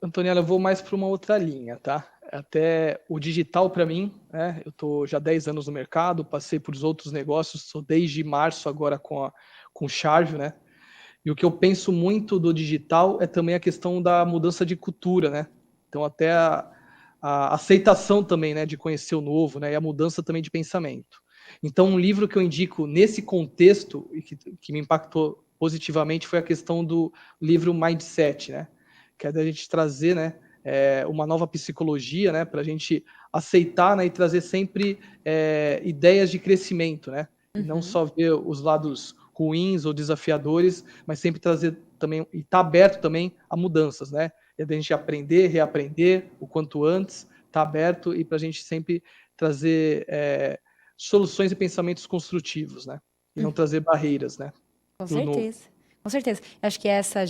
Antonella, eu vou mais para uma outra linha, tá? Até o digital para mim, né? Eu tô já 10 anos no mercado, passei por outros negócios, sou desde março agora com o Charvio, né? E o que eu penso muito do digital é também a questão da mudança de cultura, né? Então até a aceitação também, né, de conhecer o novo, né? E a mudança também de pensamento. Então um livro que eu indico nesse contexto e que me impactou positivamente foi a questão do livro Mindset, né? Que é da gente trazer, né, uma nova psicologia, né, para a gente aceitar, né, e trazer sempre ideias de crescimento, né, e não só ver os lados ruins ou desafiadores, mas sempre trazer também e estar aberto também a mudanças, né, e a gente aprender, reaprender o quanto antes, estar aberto e para a gente sempre trazer soluções e pensamentos construtivos, né, e não trazer barreiras, né. Com certeza. Com certeza. Acho que essa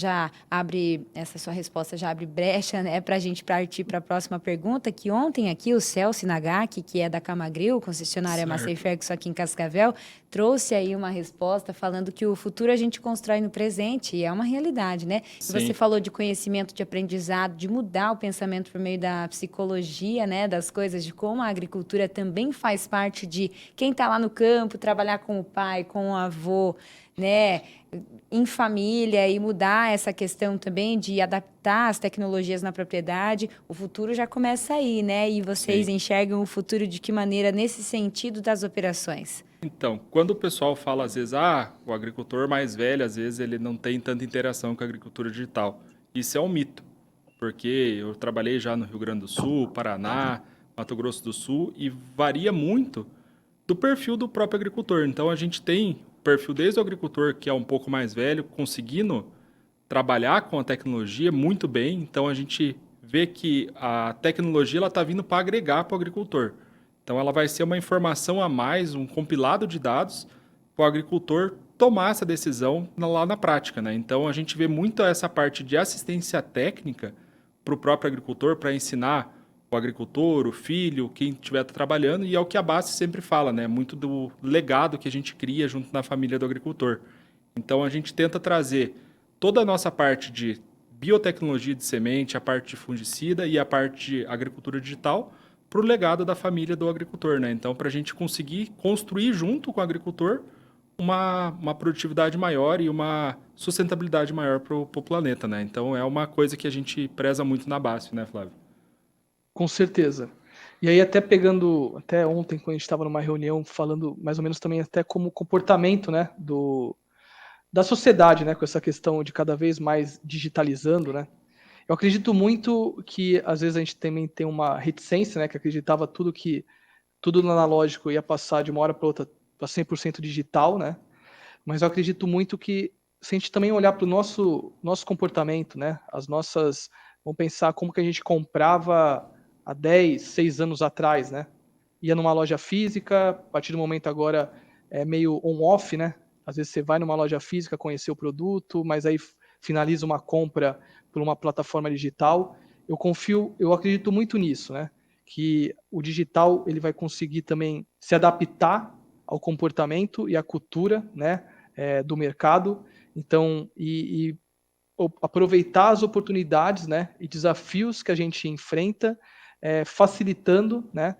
sua resposta já abre brecha, né, para a gente partir para a próxima pergunta, que ontem aqui o Celso Nagaki, que é da Camagril, concessionária Massey Ferguson aqui em Cascavel, trouxe aí uma resposta falando que o futuro a gente constrói no presente, e é uma realidade, né? E você falou de conhecimento, de aprendizado, de mudar o pensamento por meio da psicologia, né, das coisas, de como a agricultura também faz parte de quem está lá no campo, trabalhar com o pai, com o avô, né, em família e mudar essa questão também de adaptar as tecnologias na propriedade, o futuro já começa aí, né? E vocês enxergam o futuro de que maneira nesse sentido das operações? Então, quando o pessoal fala às vezes, o agricultor mais velho, às vezes ele não tem tanta interação com a agricultura digital. Isso é um mito, porque eu trabalhei já no Rio Grande do Sul, Paraná, Mato Grosso do Sul, e varia muito do perfil do próprio agricultor. Então, a gente tem perfil desde o agricultor que é um pouco mais velho, conseguindo trabalhar com a tecnologia muito bem. Então, a gente vê que a tecnologia está vindo para agregar para o agricultor. Então, ela vai ser uma informação a mais, um compilado de dados para o agricultor tomar essa decisão lá na prática, né? Então, a gente vê muito essa parte de assistência técnica para o próprio agricultor, para ensinar o agricultor, o filho, quem estiver trabalhando, e é o que a BASF sempre fala, né? Muito do legado que a gente cria junto na família do agricultor. Então, a gente tenta trazer toda a nossa parte de biotecnologia de semente, a parte de fungicida e a parte de agricultura digital para o legado da família do agricultor, né? Então, para a gente conseguir construir junto com o agricultor uma produtividade maior e uma sustentabilidade maior para o planeta, né? Então, é uma coisa que a gente preza muito na BASF, né, Flávio? Com certeza. E aí até pegando, até ontem quando a gente estava numa reunião falando mais ou menos também até como comportamento, né, da sociedade, né, com essa questão de cada vez mais digitalizando, né. Eu acredito muito que às vezes a gente também tem uma reticência, né, que acreditava tudo no analógico ia passar de uma hora para outra para 100% digital, né. Mas eu acredito muito que se a gente também olhar para o nosso comportamento, né, vamos pensar como que a gente comprava há 10, 6 anos atrás, né? Ia numa loja física, a partir do momento agora é meio on-off, né? Às vezes você vai numa loja física conhecer o produto, mas aí finaliza uma compra por uma plataforma digital. Eu acredito muito nisso, né? Que o digital ele vai conseguir também se adaptar ao comportamento e à cultura, né? Do mercado. Então, aproveitar as oportunidades, né, e desafios que a gente enfrenta, facilitando, né,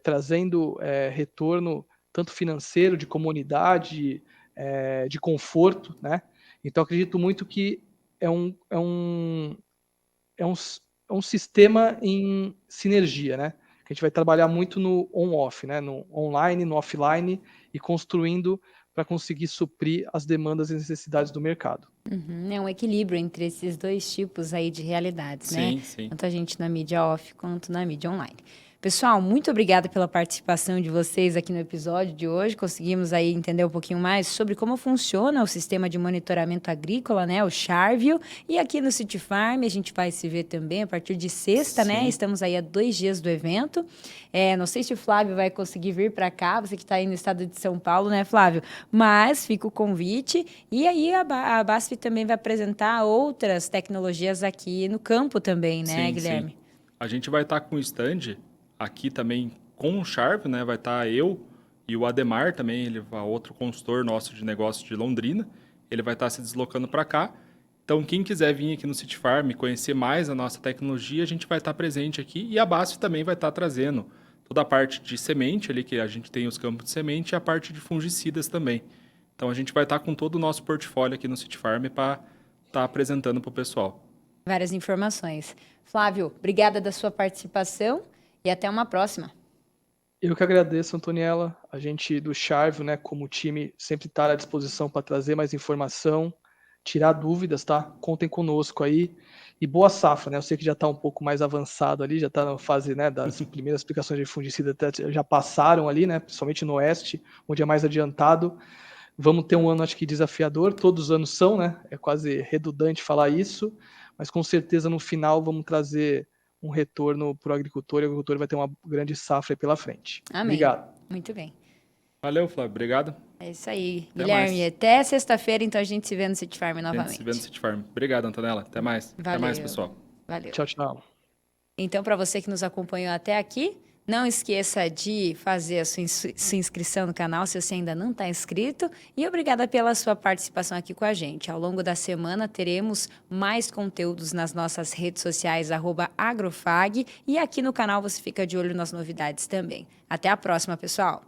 trazendo retorno tanto financeiro, de comunidade, de conforto, né. Então acredito muito que é um, é um, é um, é um sistema em sinergia, né. Que a gente vai trabalhar muito no on-off, né, no online, no offline e construindo para conseguir suprir as demandas e necessidades do mercado. Uhum, é um equilíbrio entre esses dois tipos aí de realidades, né? Sim, sim. Tanto a gente na mídia off quanto na mídia online. Pessoal, muito obrigada pela participação de vocês aqui no episódio de hoje. Conseguimos aí entender um pouquinho mais sobre como funciona o sistema de monitoramento agrícola, né, o Charvio. E aqui no City Farm a gente vai se ver também a partir de sexta, né? Estamos aí a 2 dias do evento. Não sei se o Flávio vai conseguir vir para cá, você que está aí no estado de São Paulo, né, Flávio? Mas fica o convite. E aí a BASF também vai apresentar outras tecnologias aqui no campo também, né, Sim, Guilherme? sim. A gente vai estar com o stand aqui também com o Charvio, né? Vai estar eu e o Ademar também, ele é outro consultor nosso de negócio de Londrina. Ele vai estar se deslocando para cá. Então, quem quiser vir aqui no City Farm conhecer mais a nossa tecnologia, a gente vai estar presente aqui. E a BASF também vai estar trazendo toda a parte de semente ali, que a gente tem os campos de semente, e a parte de fungicidas também. Então, a gente vai estar com todo o nosso portfólio aqui no City Farm para estar apresentando para o pessoal. Várias informações. Flávio, obrigada da sua participação e até uma próxima. Eu que agradeço, Antoniela. A gente do Charvio, né, como time, sempre está à disposição para trazer mais informação, tirar dúvidas, tá? Contem conosco aí. E boa safra, né? Eu sei que já está um pouco mais avançado ali, já está na fase, né, das primeiras aplicações de fungicida, até já passaram ali, né? Principalmente no oeste, onde é mais adiantado. Vamos ter um ano, acho que desafiador. Todos os anos são, né? É quase redundante falar isso, mas com certeza no final vamos trazer um retorno para o agricultor e o agricultor vai ter uma grande safra aí pela frente. Amém. Obrigado. Muito bem. Valeu, Flávio. Obrigado. É isso aí. Até Guilherme, mais. até sexta-feira, então a gente se vê no City Farm A novamente. gente se vê no City Farm. Obrigado, Antonella. Até mais. Valeu. Até mais, pessoal. Valeu. Tchau, tchau. Então, para você que nos acompanhou até aqui, não esqueça de fazer a sua inscrição no canal se você ainda não está inscrito. E obrigada pela sua participação aqui com a gente. Ao longo da semana teremos mais conteúdos nas nossas redes sociais, @agrofag. E aqui no canal você fica de olho nas novidades também. Até a próxima, pessoal!